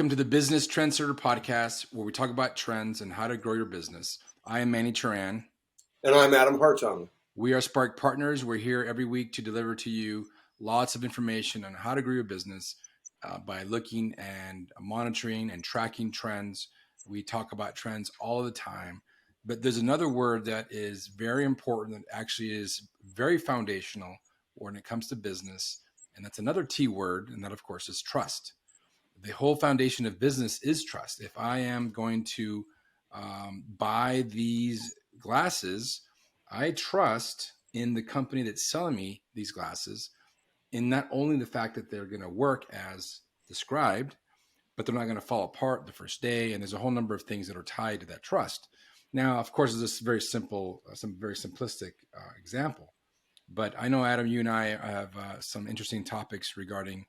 Welcome to the Business Trendsetter Podcast, where we talk about trends and how to grow your business. I am Manny Turan. And I'm Adam Hartung. We are Spark Partners. We're here every week to deliver to you lots of information on how to grow your business by looking and monitoring and tracking trends. We talk about trends all the time. But there's another word that is very important that actually is very foundational when it comes to business. And that's another T word, and that, of course, is trust. The whole foundation of business is trust. If I am going to buy these glasses, I trust in the company that's selling me these glasses in not only the fact that they're going to work as described, but they're not going to fall apart the first day. And there's a whole number of things that are tied to that trust. Now, of course, this is very simple, some very simplistic example. But I know, Adam, you and I have some interesting topics regarding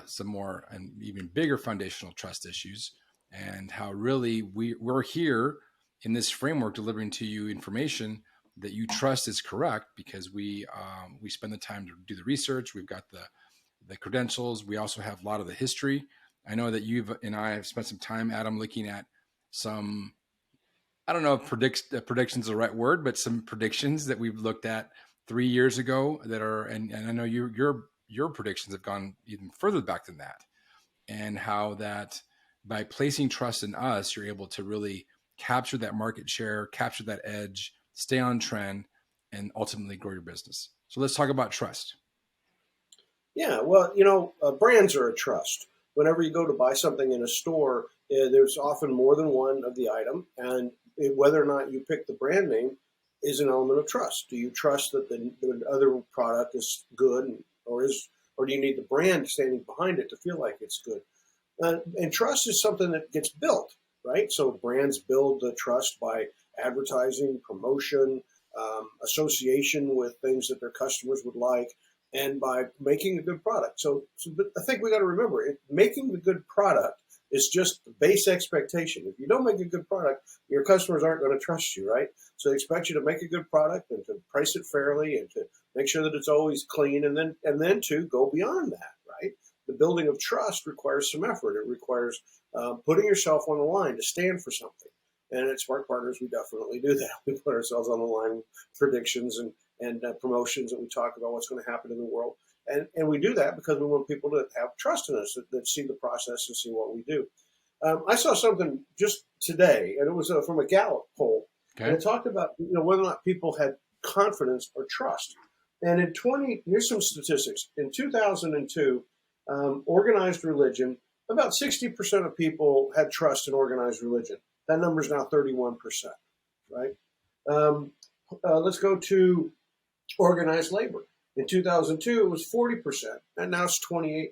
some more and even bigger foundational trust issues, and how really we're here in this framework delivering to you information that you trust is correct, because we spend the time to do the research. We've got the credentials. We also have a lot of the history. I know that you and I have spent some time, Adam, looking at some, I don't know if predictions is the right word, but some predictions that we've looked at 3 years ago that are, and I know your predictions have gone even further back than that, and how that by placing trust in us, you're able to really capture that market share, capture that edge, stay on trend, and ultimately grow your business. So let's talk about trust. Yeah, well, brands are a trust. Whenever you go to buy something in a store, there's often more than one of the item, and whether or not you pick the brand name is an element of trust. Do you trust that the other product is good, or do you need the brand standing behind it to feel like it's good? And trust is something that gets built, right? So brands build the trust by advertising, promotion, association with things that their customers would like, and by making a good product. But I think we got to remember, making the good product is just the base expectation. If you don't make a good product, your customers aren't going to trust you, right? So they expect you to make a good product and to price it fairly and to make sure that it's always clean, and then to go beyond that, right? The building of trust requires some effort. It requires putting yourself on the line to stand for something. And at Spark Partners, we definitely do that. We put ourselves on the line with predictions and promotions, that we talk about what's going to happen in the world. And we do that because we want people to have trust in us, that see the process and see what we do. I saw something just today, and it was from a Gallup poll. Okay. And it talked about whether or not people had confidence or trust. And here's some statistics. In 2002, organized religion, about 60% of people had trust in organized religion. That number is now 31%, right? Let's go to organized labor. In 2002, it was 40%, and now it's 28%.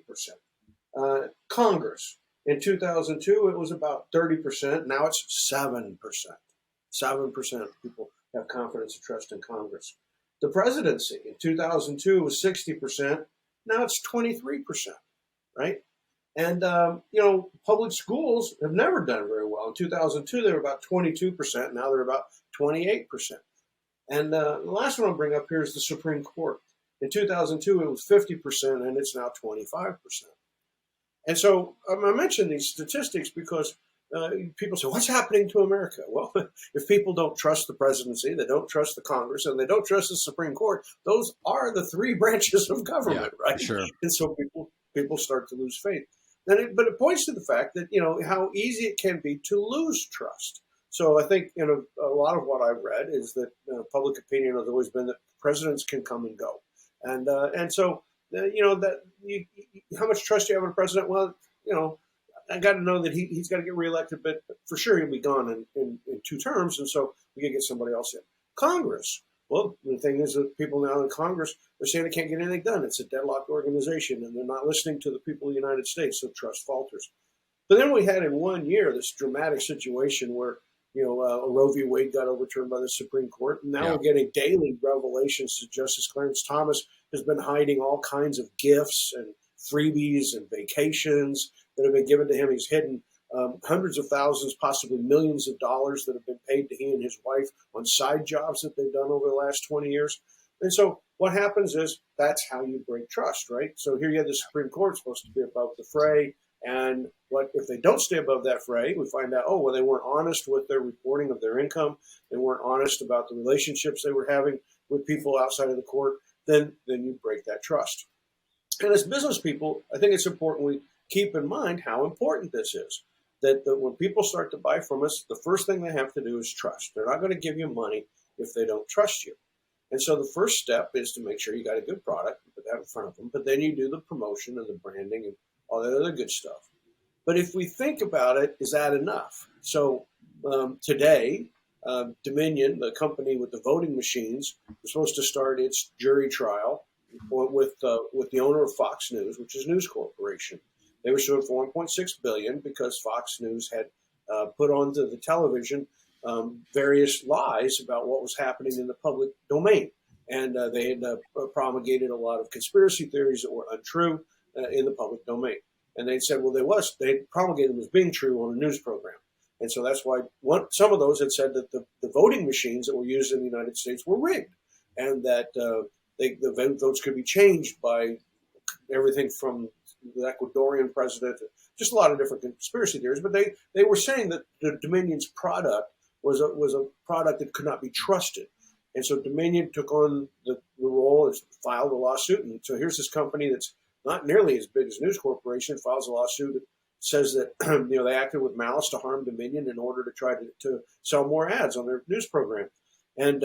Congress, in 2002, it was about 30%. Now it's 7%. 7% of people have confidence and trust in Congress. The presidency, in 2002, was 60%. Now it's 23%, right? And, public schools have never done very well. In 2002, they were about 22%. Now they're about 28%. And the last one I'll bring up here is the Supreme Court. In 2002, it was 50%, and it's now 25%. And so I mention these statistics because people say, what's happening to America? Well, if people don't trust the presidency, they don't trust the Congress, and they don't trust the Supreme Court, those are the three branches of government, right? Sure. And so people start to lose faith. But it points to the fact that, how easy it can be to lose trust. So I think, a lot of what I've read is that public opinion has always been that presidents can come and go. And so, how much trust do you have in a president? Well, I got to know that he's got to get reelected, but for sure he'll be gone in 2 terms. And so we got to get somebody else in. Congress. Well, the thing is that people now in Congress, they're saying they can't get anything done. It's a deadlocked organization, and they're not listening to the people of the United States, so trust falters. But then we had in 1 year this dramatic situation where, Roe v. Wade got overturned by the Supreme Court. And now we're getting daily revelations that Justice Clarence Thomas has been hiding all kinds of gifts and freebies and vacations that have been given to him. He's hidden hundreds of thousands, possibly millions of dollars that have been paid to he and his wife on side jobs that they've done over the last 20 years. And so what happens is that's how you break trust, right? So here you have the Supreme Court supposed to be above the fray, And what if they don't stay above that fray? We find out, oh, well, they weren't honest with their reporting of their income. They weren't honest about the relationships they were having with people outside of the court. Then you break that trust. And as business people, I think it's important we keep in mind how important this is. That when people start to buy from us, the first thing they have to do is trust. They're not going to give you money if they don't trust you. And so the first step is to make sure you got a good product, put that in front of them, but then you do the promotion and the branding and all that other good stuff. But if we think about it, is that enough? So today, Dominion, the company with the voting machines, was supposed to start its jury trial with the owner of Fox News, which is News Corporation. They were sued for $1.6 billion because Fox News had put onto the television various lies about what was happening in the public domain. And they had promulgated a lot of conspiracy theories that were untrue in the public domain. And they said, well, they promulgated them as being true on a news program. And so that's why some of those had said that the voting machines that were used in the United States were rigged, and that the votes could be changed by everything from the Ecuadorian president, just a lot of different conspiracy theories. But they were saying that the Dominion's product was a product that could not be trusted. And so Dominion took on the role and filed a lawsuit. And so here's this company that's not nearly as big as News Corporation, files a lawsuit that says that they acted with malice to harm Dominion in order to try to sell more ads on their news program. And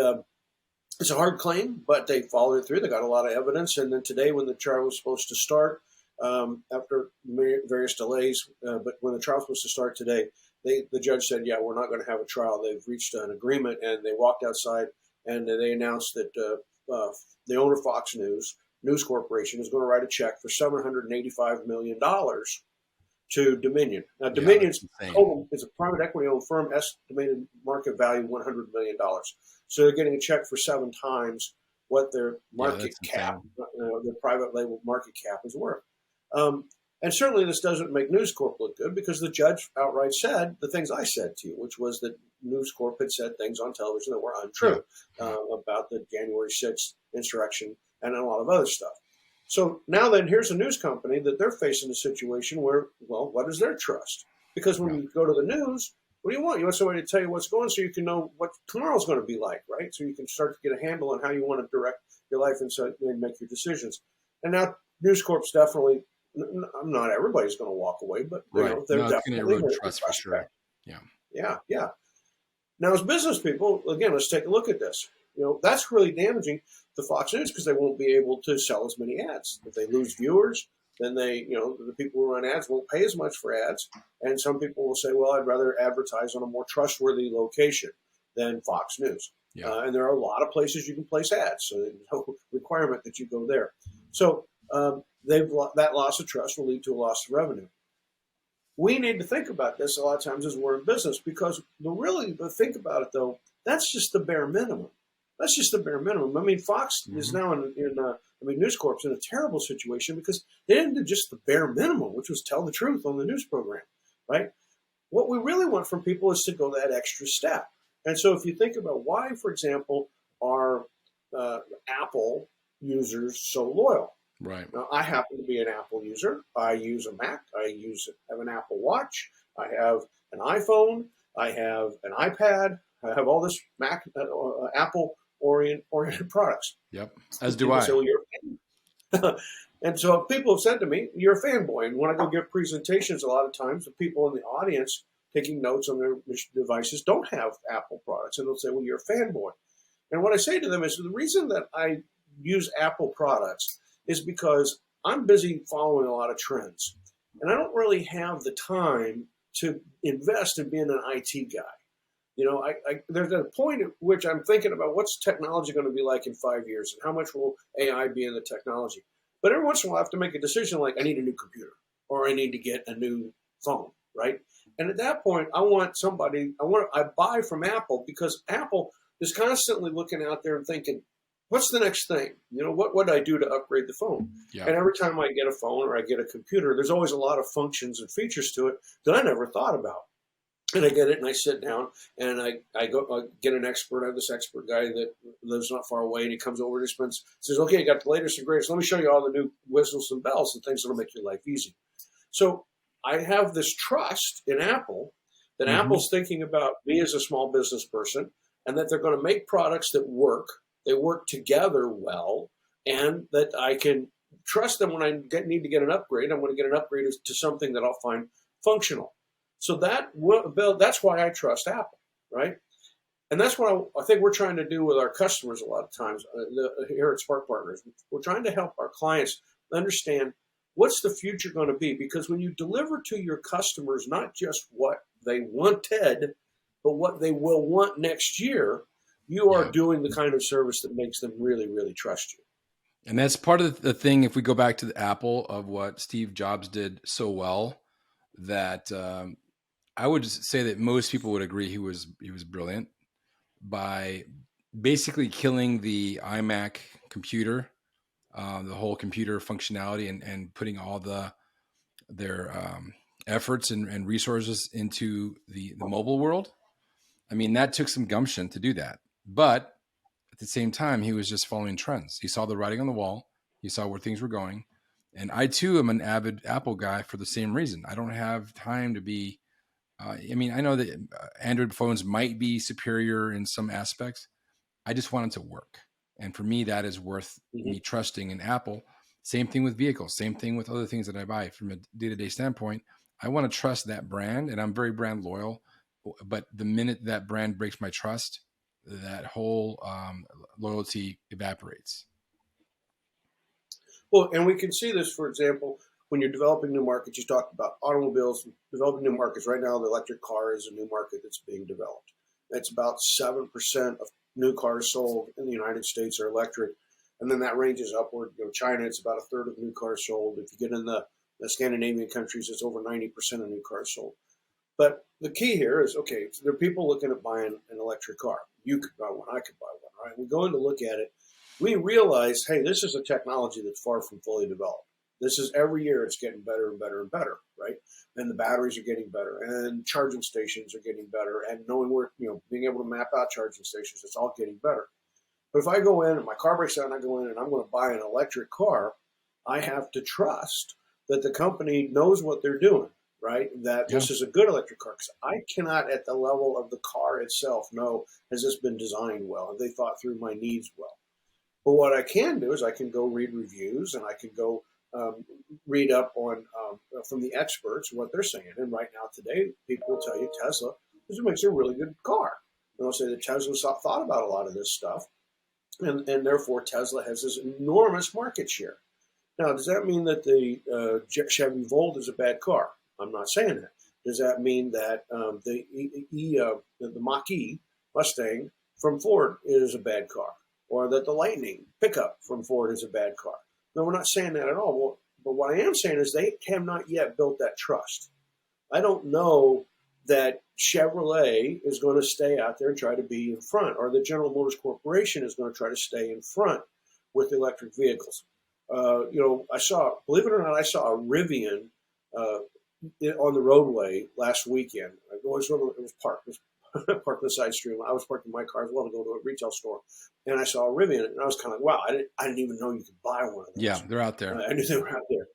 it's a hard claim, but they followed it through. They got a lot of evidence. And then today, when the trial was supposed to start, after various delays, but when the trial was supposed to start today, the judge said, yeah, we're not going to have a trial. They've reached an agreement, and they walked outside, and they announced that the owner of Fox News Corporation, is going to write a check for $785 million to Dominion. Now, Dominion's total is a private equity-owned firm, estimated market value $100 million. So they're getting a check for 7 times what their market cap, their private label market cap is worth. And certainly this doesn't make News Corp look good, because the judge outright said the things I said to you, which was that News Corp had said things on television that were untrue about the January 6th insurrection and a lot of other stuff. So now then, here's a news company that they're facing a situation where, well, what is their trust? Because when you go to the news, what do you want? You want somebody to tell you what's going, so you can know what tomorrow's going to be like, right? So you can start to get a handle on how you want to direct your life and so and make your decisions. And now News Corp's definitely, not everybody's going to walk away, but they're definitely going to trust for sure. Yeah. Now, as business people, again, let's take a look at this. That's really damaging to Fox News, because they won't be able to sell as many ads. If they lose viewers, then the people who run ads won't pay as much for ads. And some people will say, well, I'd rather advertise on a more trustworthy location than Fox News. Yeah. And there are a lot of places you can place ads, so there's no requirement that you go there. So that loss of trust will lead to a loss of revenue. We need to think about this a lot of times as we're in business, because think about it, though, that's just the bare minimum. That's just the bare minimum. I mean, Fox is now News Corp's in a terrible situation because they didn't do just the bare minimum, which was tell the truth on the news program, right? What we really want from people is to go that extra step. And so if you think about why, for example, are Apple users so loyal? Right. Now, I happen to be an Apple user. I use a Mac. I have an Apple Watch. I have an iPhone. I have an iPad. I have all this Mac, Apple-oriented products. Yep, as do I. So you're a fan. And so people have said to me, you're a fanboy. And when I go give presentations, a lot of times the people in the audience taking notes on their devices don't have Apple products. And they'll say, well, you're a fanboy. And what I say to them is, the reason that I use Apple products is because I'm busy following a lot of trends. And I don't really have the time to invest in being an IT guy. There's a point at which I'm thinking about what's technology going to be like in 5 years, and how much will AI be in the technology. But every once in a while, I have to make a decision like, I need a new computer, or I need to get a new phone, right? And at that point, I buy from Apple, because Apple is constantly looking out there and thinking, what's the next thing? What would I do to upgrade the phone? Yeah. And every time I get a phone or I get a computer, there's always a lot of functions and features to it that I never thought about. And I get it, and I sit down, and I get an expert. I have this expert guy that lives not far away, and he comes over and says, okay, I got the latest and greatest. Let me show you all the new whistles and bells and things that will make your life easy. So I have this trust in Apple that Apple's thinking about me as a small business person, and that they're going to make products that work. They work together well, and that I can trust them when I need to get an upgrade. I'm going to get an upgrade to something that I'll find functional. So that's why I trust Apple, right? And that's what I think we're trying to do with our customers a lot of times here at Spark Partners. We're trying to help our clients understand what's the future going to be, because when you deliver to your customers not just what they wanted, but what they will want next year, you are doing the kind of service that makes them really, really trust you. And that's part of the thing, if we go back to the Apple, of what Steve Jobs did so well, that I would say that most people would agree he was brilliant by basically killing the iMac computer, the whole computer functionality, and putting all their efforts and resources into the mobile world. I mean, that took some gumption to do that. But at the same time, he was just following trends. He saw the writing on the wall. He saw where things were going. And I, too, am an avid Apple guy for the same reason. I don't have time to be I mean, I know that Android phones might be superior in some aspects. I just want it to work. And for me, that is worth me trusting in Apple. Same thing with vehicles. Same thing with other things that I buy. From a day-to-day standpoint, I want to trust that brand, and I'm very brand loyal. But the minute that brand breaks my trust, that whole loyalty evaporates. Well, and we can see this, for example, when you're developing new markets. You talked about automobiles, developing new markets. Right now, the electric car is a new market that's being developed. It's about 7% of new cars sold in the United States are electric. And then that ranges upward. China, it's about a third of new cars sold. If you get in the Scandinavian countries, it's over 90% of new cars sold. But the key here is, okay, so there are people looking at buying an electric car. You could buy one, I could buy one, right? We go in to look at it. We realize, hey, this is a technology that's far from fully developed. This is every year it's getting better and better and better, right? And the batteries are getting better, and charging stations are getting better, and knowing where, being able to map out charging stations, it's all getting better. But if I go in and my car breaks down, and I go in and I'm going to buy an electric car, I have to trust that the company knows what they're doing, right? That this is a good electric car. Because I cannot, at the level of the car itself, know, has this been designed well? Have they thought through my needs well? But what I can do is I can go read reviews, and I can go read up on from the experts what they're saying. And right now, today, people will tell you Tesla makes a really good car. They'll say that Tesla's thought about a lot of this stuff, and therefore Tesla has this enormous market share. Now, does that mean that the Chevy Volt is a bad car? I'm not saying that. Does that mean that the Mach-E Mustang from Ford is a bad car, or that the Lightning pickup from Ford is a bad car? No, we're not saying that at all. Well, but what I am saying is they have not yet built that trust. I don't know that Chevrolet is going to stay out there and try to be in front, or the General Motors Corporation is going to try to stay in front with electric vehicles. Believe it or not, I saw a Rivian on the roadway last weekend. It was parked. It was parked on the side street. I was parking my car as well to go to a retail store, and I saw a Rivian, and I was kind of like, wow, I didn't even know you could buy one of those. Yeah, they're out there. I knew they were out there.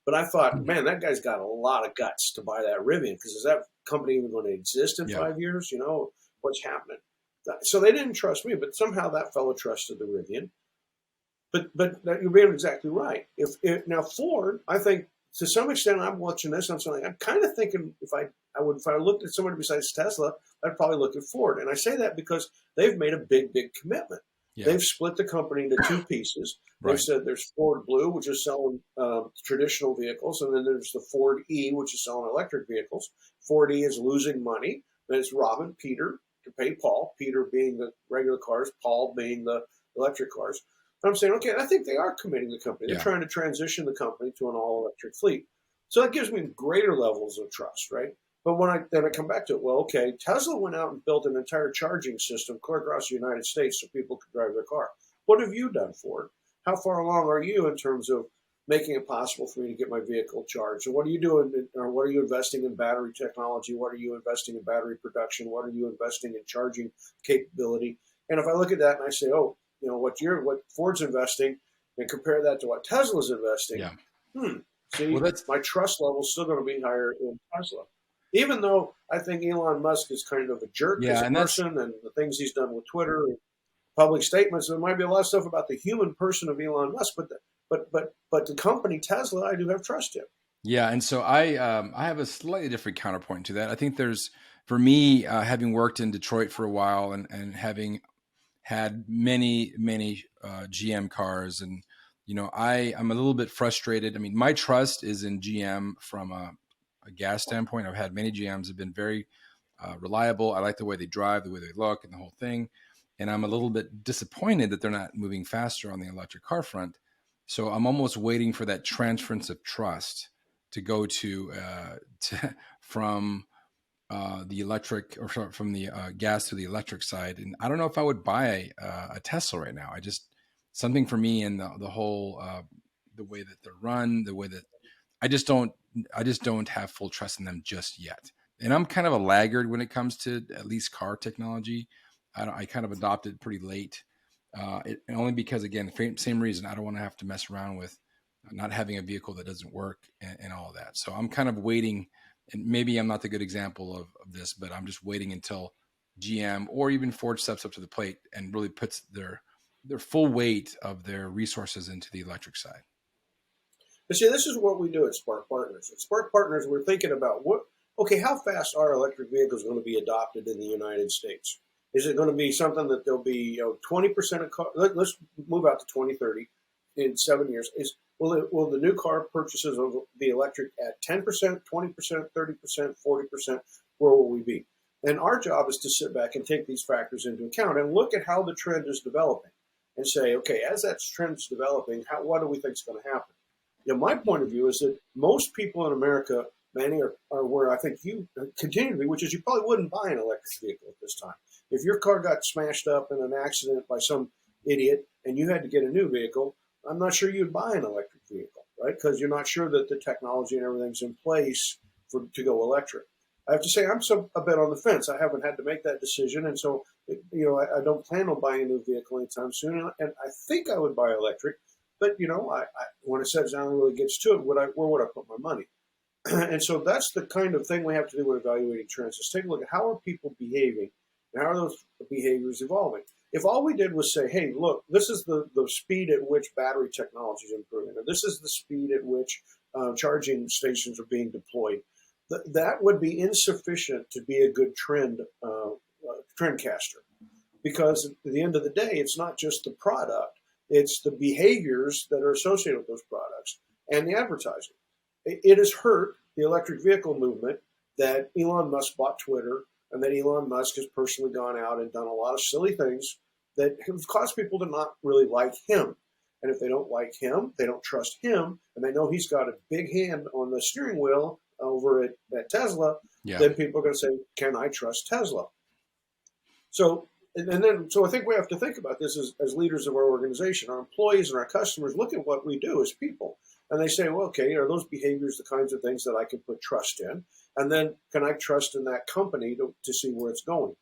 But I thought, man, that guy's got a lot of guts to buy that Rivian, because is that company even going to exist in 5 years? What's happening? So they didn't trust me, but somehow that fellow trusted the Rivian. But you're being exactly right. Now Ford, I think to some extent, I'm watching this. I'm kind of thinking if I looked at somebody besides Tesla, I'd probably look at Ford. And I say that because they've made a big commitment. Yeah. They've split the company into two pieces. They've said there's Ford Blue, which is selling traditional vehicles, and then there's the Ford E, which is selling electric vehicles. Ford E is losing money. Then it's robbing Peter to pay Paul, Peter being the regular cars, Paul being the electric cars. And I'm saying, okay, I think they are committing the company. They're trying to transition the company to an all-electric fleet. So that gives me greater levels of trust, right? But when I come back to it, well, okay, Tesla went out and built an entire charging system clear across the United States so people could drive their car. What have you done for it? How far along are you in terms of making it possible for me to get my vehicle charged? And what are you doing, or what are you investing in battery technology? What are you investing in battery production? What are you investing in charging capability? And if I look at that and I say, oh, what Ford's investing, and compare that to what Tesla's investing, Well, See, that's my trust level is still going to be higher in Tesla. Even though I think Elon Musk is kind of a jerk as yeah, a and that's person and the things he's done with Twitter and public statements, there might be a lot of stuff about the human person of Elon Musk, but the company Tesla, I do have trust in. yeah, and so I have a slightly different counterpoint to that. I think there's for me having worked in Detroit for a while and having had many GM cars, and I'm a little bit frustrated. I mean, my trust is in GM from a gas standpoint. I've had many GMs have been very reliable. I like the way they drive, the way they look, and the whole thing. And I'm a little bit disappointed that they're not moving faster on the electric car front. So I'm almost waiting for that transference of trust to go from the electric or from the gas to the electric side. And I don't know if I would buy a Tesla right now. I just something for me and the whole the way that they're run, the way that I just don't have full trust in them just yet. And I'm kind of a laggard when it comes to at least car technology. I kind of adopted pretty late, only because again, same reason I don't want to have to mess around with not having a vehicle that doesn't work and all of that. So I'm kind of waiting, and maybe I'm not the good example of this, but I'm just waiting until GM or even Ford steps up to the plate and really puts their full weight of their resources into the electric side. But see, this is what we do at Spark Partners. At Spark Partners, we're thinking about how fast are electric vehicles going to be adopted in the United States? Is it going to be something that there'll be 20% of cars? Let's move out to 2030 in 7 years. Will the new car purchases be electric at 10%, 20%, 30%, 40%? Where will we be? And our job is to sit back and take these factors into account and look at how the trend is developing and say, okay, as that trend is developing, what do we think is going to happen? My point of view is that most people in America, Manny, are where I think you continue to be, which is you probably wouldn't buy an electric vehicle at this time. If your car got smashed up in an accident by some idiot and you had to get a new vehicle, I'm not sure you'd buy an electric vehicle, right? Because you're not sure that the technology and everything's in place to go electric. I have to say I'm a bit on the fence. I haven't had to make that decision, and so I don't plan on buying a new vehicle anytime soon. And I think I would buy electric. But, when it says down and really gets to it, where would I put my money? And so that's the kind of thing we have to do with evaluating trends, is take a look at how are people behaving and how are those behaviors evolving. If all we did was say, hey, look, this is the speed at which battery technology is improving, or this is the speed at which charging stations are being deployed, that would be insufficient to be a good trendcaster. Because at the end of the day, it's not just the product. It's the behaviors that are associated with those products and the advertising. It has hurt the electric vehicle movement that Elon Musk bought Twitter and that Elon Musk has personally gone out and done a lot of silly things that have caused people to not really like him. And if they don't like him, they don't trust him, and they know he's got a big hand on the steering wheel over at Tesla, then people are going to say, can I trust Tesla? So I think we have to think about this as leaders of our organization. Our employees and our customers look at what we do as people, and they say, well, okay, are those behaviors the kinds of things that I can put trust in? And then can I trust in that company to see where it's going?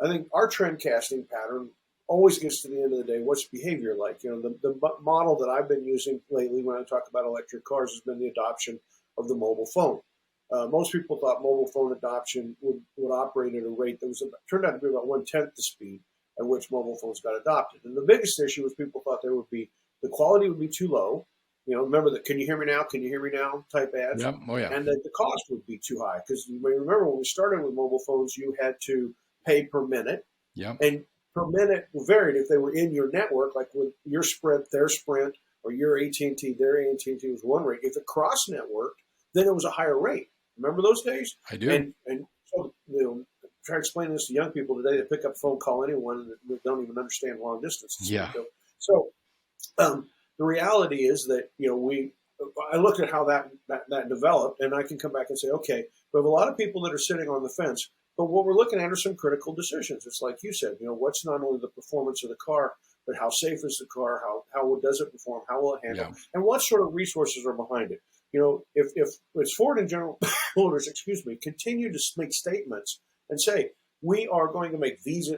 I think our trend casting pattern always gets to the end of the day, what's behavior like? The model that I've been using lately when I talk about electric cars has been the adoption of the mobile phone. Most people thought mobile phone adoption would operate at a rate that turned out to be about 1/10 the speed at which mobile phones got adopted. And the biggest issue was people thought the quality would be too low. Remember that "Can you hear me now? Can you hear me now?" type ads. Yep. Oh yeah. And that the cost would be too high, because you may remember when we started with mobile phones, you had to pay per minute. Yep. And per minute varied if they were in your network, like with your Sprint, their Sprint, or your AT&T, their AT&T was one rate. If it cross networked, then it was a higher rate. Remember those days? I do. And so, try to explain this to young people today that pick up a phone, call anyone, that don't even understand long distance. Yeah. So the reality is that, I looked at how that developed, and I can come back and say, okay, we have a lot of people that are sitting on the fence, but what we're looking at are some critical decisions. It's like you said, what's not only the performance of the car, but how safe is the car? How does it perform? How will it handle? Yeah. And what sort of resources are behind it? If Ford and General Motors, continue to make statements and say, we are going to make these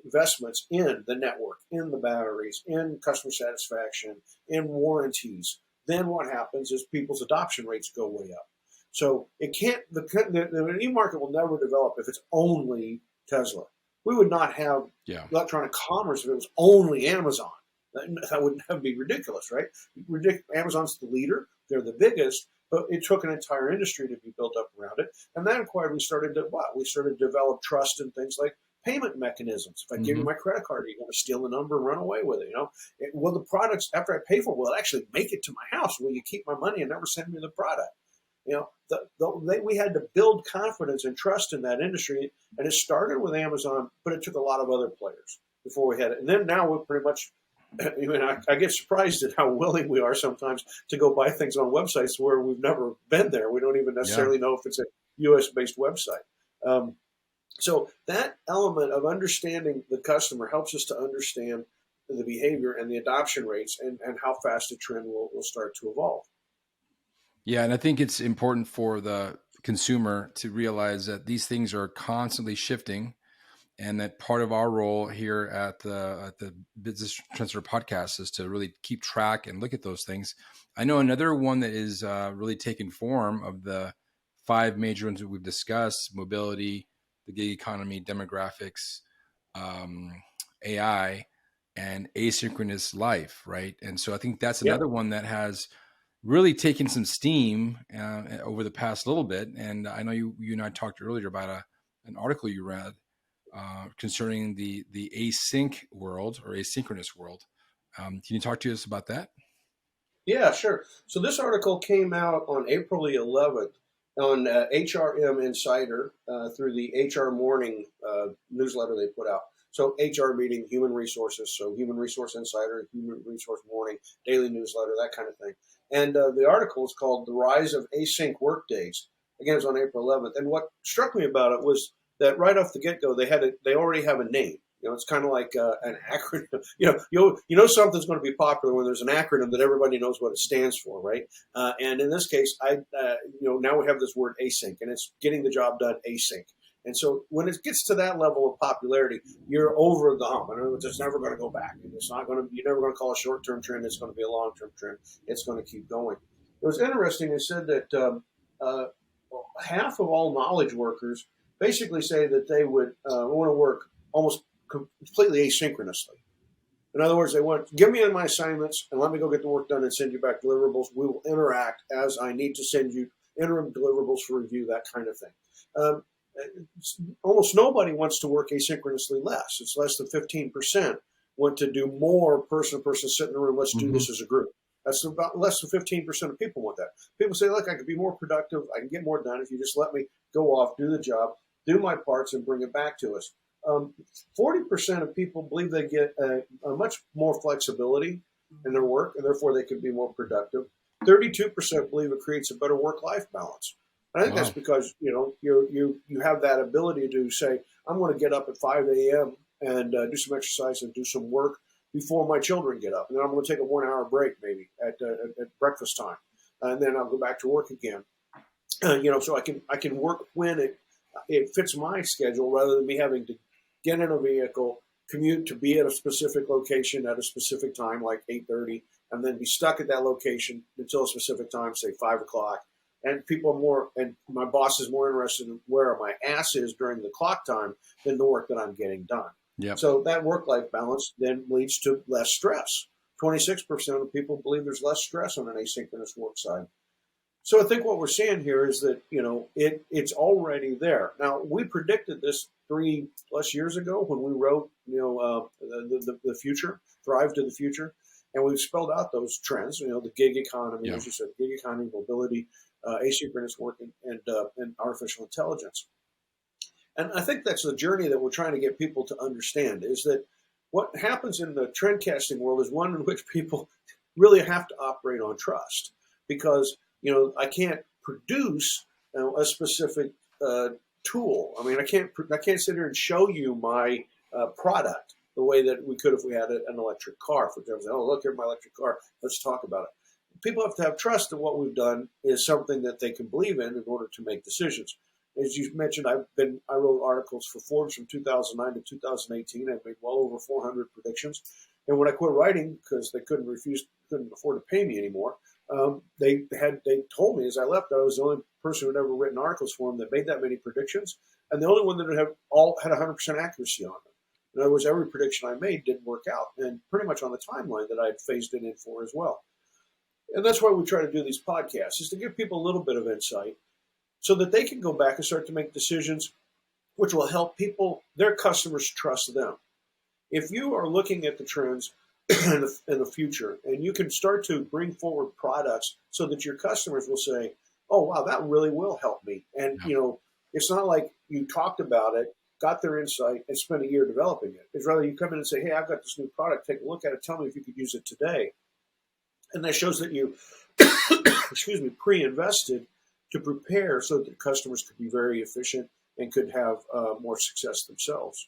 investments in the network, in the batteries, in customer satisfaction, in warranties, then what happens is people's adoption rates go way up. So it can't, the e-market will never develop if it's only Tesla. We would not have Yeah. electronic commerce if it was only Amazon. That would be ridiculous, right? Amazon's the leader. They're the biggest, but it took an entire industry to be built up around it. And that required, we started to develop trust in things like payment mechanisms. If I give you my credit card, are you going to steal the number and run away with it? Will the products, after I pay for it, will it actually make it to my house? Will you keep my money and never send me the product? We had to build confidence and trust in that industry, and it started with Amazon, but it took a lot of other players before we had it. And then now we're pretty much, I get surprised at how willing we are sometimes to go buy things on websites where we've never been there. We don't even necessarily know if it's a U.S.-based website. So that element of understanding the customer helps us to understand the behavior and the adoption rates and how fast the trend will start to evolve. Yeah, and I think it's important for the consumer to realize that these things are constantly shifting, and that part of our role here at the Business Trendsetter Podcast is to really keep track and look at those things. I know another one that is really taken form of the 5 major ones that we've discussed: mobility, the gig economy, demographics, AI, and asynchronous life, right? And so I think that's another one that has really taken some steam over the past little bit. And I know you and I talked earlier about an article you read concerning the async world or asynchronous world. Can you talk to us about that? Yeah, sure. So this article came out on April the 11th on HRM Insider through the HR Morning newsletter they put out. So HR meeting Human Resources, so Human Resource Insider, Human Resource Morning, daily newsletter, that kind of thing. And the article is called The Rise of Async Workdays. Again, it's on April 11th. And what struck me about it was that right off the get-go, they already have a name. It's kind of like an acronym. Something's going to be popular when there's an acronym that everybody knows what it stands for, right? And in this case, now we have this word async, and it's getting the job done async. And so when it gets to that level of popularity, you're over the hump. And it's just never going to go back. It's not going to. You're never going to call a short-term trend. It's going to be a long-term trend. It's going to keep going. It was interesting. It said that half of all knowledge workers basically say that they would want to work almost completely asynchronously. In other words, they want, give me my assignments and let me go get the work done and send you back deliverables. We will interact as I need to send you interim deliverables for review, that kind of thing. Almost nobody wants to work asynchronously less. It's less than 15% want to do more person-to-person, sit in a room, let's do this as a group. That's about less than 15% of people want that. People say, look, I could be more productive. I can get more done if you just let me go off, do the job, do my parts, and bring it back to us. 40% of people believe they get a much more flexibility in their work, and therefore they can be more productive. 32% believe it creates a better work-life balance. And I think that's because you have that ability to say, I'm going to get up at 5 a.m. and do some exercise and do some work before my children get up, and then I'm going to take a 1 hour break maybe at breakfast time, and then I'll go back to work again. So I can work when it fits my schedule rather than me having to get in a vehicle, commute to be at a specific location at a specific time, like 8:30, and then be stuck at that location until a specific time, say 5 o'clock. And people are more, and my boss is more interested in where my ass is during the clock time than the work that I'm getting done. Yep. So that work-life balance then leads to less stress. 26% of people believe there's less stress on an asynchronous work side. So I think what we're seeing here is that, it's already there. Now, we predicted this 3+ years ago when we wrote, the future, Thrive to the Future. And we've spelled out those trends, the gig economy, as you said, gig economy, mobility, asynchronous work, and artificial intelligence. And I think that's the journey that we're trying to get people to understand, is that what happens in the trend casting world is one in which people really have to operate on trust, because I can't produce a specific tool. I mean, I can't sit here and show you my product the way that we could if we had an electric car. For example, oh, look, here's my electric car. Let's talk about it. People have to have trust that what we've done is something that they can believe in order to make decisions. As you mentioned, I wrote articles for Forbes from 2009 to 2018. I've made well over 400 predictions. And when I quit writing, because they couldn't afford to pay me anymore, They told me as I left, I was the only person who'd ever written articles for them that made that many predictions, and the only one that had 100% accuracy on them. In other words, every prediction I made didn't work out, and pretty much on the timeline that I'd phased it in for as well. And that's why we try to do these podcasts, is to give people a little bit of insight so that they can go back and start to make decisions which will help their customers trust them. If you are looking at the trends in the future, and you can start to bring forward products so that your customers will say, oh, wow, that really will help me. And, it's not like you talked about it, got their insight, and spent a year developing it. It's rather you come in and say, hey, I've got this new product. Take a look at it. Tell me if you could use it today. And that shows that you, pre-invested to prepare so that customers could be very efficient and could have more success themselves.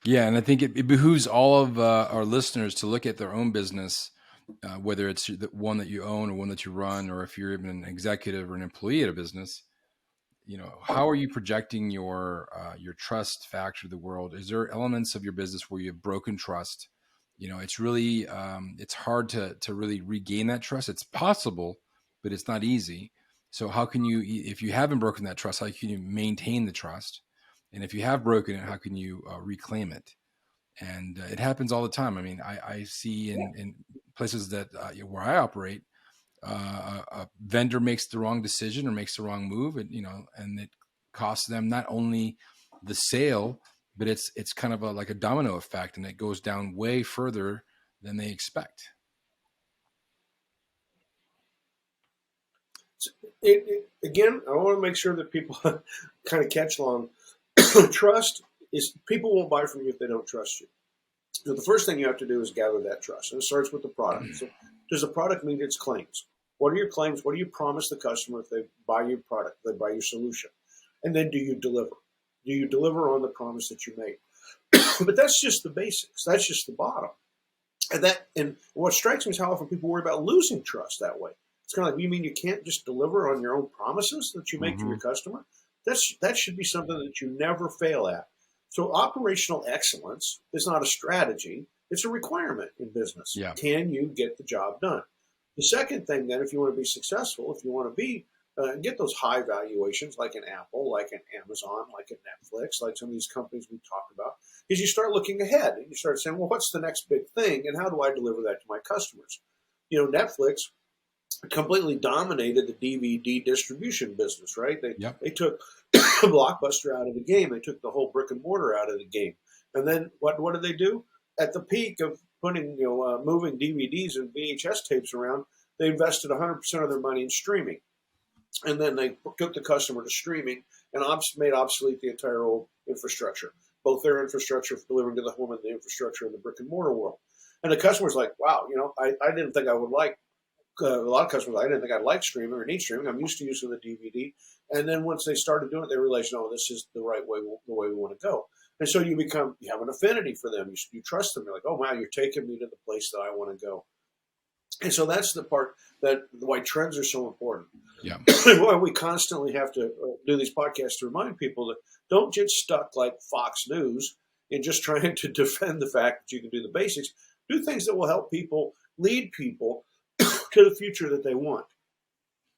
Yeah, and I think it behooves all of our listeners to look at their own business, whether it's the one that you own or one that you run, or if you're even an executive or an employee at a business. How are you projecting your trust factor to the world? Is there elements of your business where you have broken trust? It's really it's hard to really regain that trust. It's possible, but it's not easy. So how can you, if you haven't broken that trust, how can you maintain the trust? And if you have broken it, how can you reclaim it? And it happens all the time. I mean, I see in places that where I operate, a vendor makes the wrong decision or makes the wrong move, and and it costs them not only the sale, but it's kind of like a domino effect, and it goes down way further than they expect. Again, I want to make sure that people kind of catch along. Trust is, people won't buy from you if they don't trust you. So the first thing you have to do is gather that trust, and it starts with the product. So does the product meet its claims? What are your claims? What do you promise the customer if they buy your product, they buy your solution? And then do you deliver? Do you deliver on the promise that you made? But that's just the basics. That's just the bottom. And what strikes me is how often people worry about losing trust that way. It's kind of like, you mean you can't just deliver on your own promises that you make to your customer? That should be something that you never fail at. So operational excellence is not a strategy. It's a requirement in business. Yeah. Can you get the job done? The second thing, then, if you want to be successful, if you want to be get those high valuations like an Apple, like an Amazon, like a Netflix, like some of these companies we talked about, is you start looking ahead and you start saying, well, what's the next big thing and how do I deliver that to my customers? Netflix completely dominated the DVD distribution business, right? They took Blockbuster out of the game. They took the whole brick and mortar out of the game. And then what did they do? At the peak of putting, moving DVDs and VHS tapes around, they invested 100% of their money in streaming. And then they took the customer to streaming and made obsolete the entire old infrastructure, both their infrastructure for delivering to the home and the infrastructure in the brick and mortar world. And the customer's like, wow, I didn't think I would like, a lot of customers, I didn't think I'd like streaming or need streaming. I'm used to using the DVD. And then once they started doing it, they realized, no, this is the right way, the way we want to go. And so you have an affinity for them. You trust them. You're like, oh, wow, you're taking me to the place that I want to go. And so that's the part why trends are so important. Yeah. Why we constantly have to do these podcasts to remind people that don't get stuck like Fox News in just trying to defend the fact that you can do the basics. Do things that will help people, lead people to the future that they want.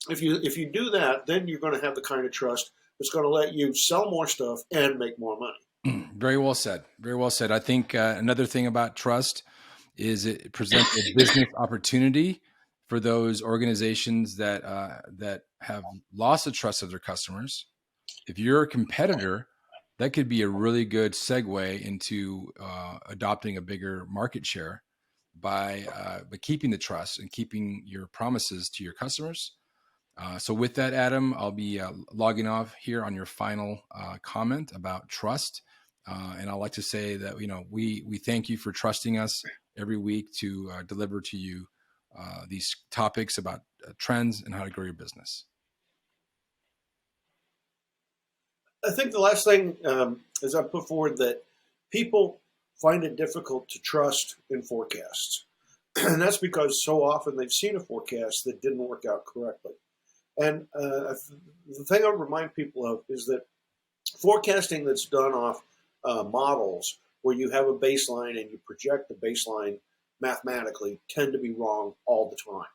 If you do that, then you're going to have the kind of trust that's going to let you sell more stuff and make more money. Very well said. Very well said. I think another thing about trust is it presents a business opportunity for those organizations that have lost the trust of their customers. If you're a competitor, that could be a really good segue into adopting a bigger market share by keeping the trust and keeping your promises to your customers. So with that, Adam, I'll be logging off here on your final comment about trust. And I'd like to say that, we thank you for trusting us every week to deliver to you these topics about trends and how to grow your business. I think the last thing is I put forward that people find it difficult to trust in forecasts. And that's because so often they've seen a forecast that didn't work out correctly. And the thing I would remind people of is that forecasting that's done off models where you have a baseline and you project the baseline mathematically tend to be wrong all the time.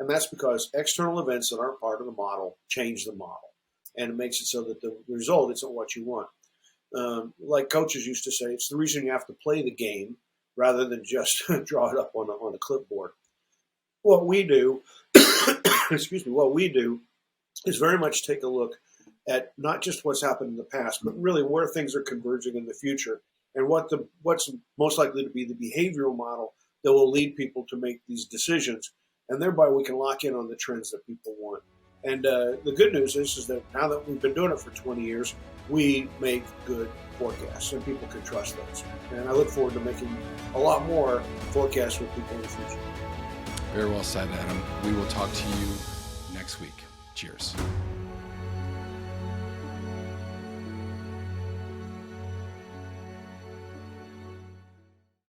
And that's because external events that aren't part of the model change the model. And it makes it so that the result isn't what you want. Like coaches used to say, it's the reason you have to play the game rather than just draw it up on a clipboard. What we do, what we do is very much take a look at not just what's happened in the past, but really where things are converging in the future and what's most likely to be the behavioral model that will lead people to make these decisions. And thereby we can lock in on the trends that people want. And the good news is that now that we've been doing it for 20 years, we make good forecasts and people can trust those. And I look forward to making a lot more forecasts with people in the future. Very well said, Adam. We will talk to you next week. Cheers.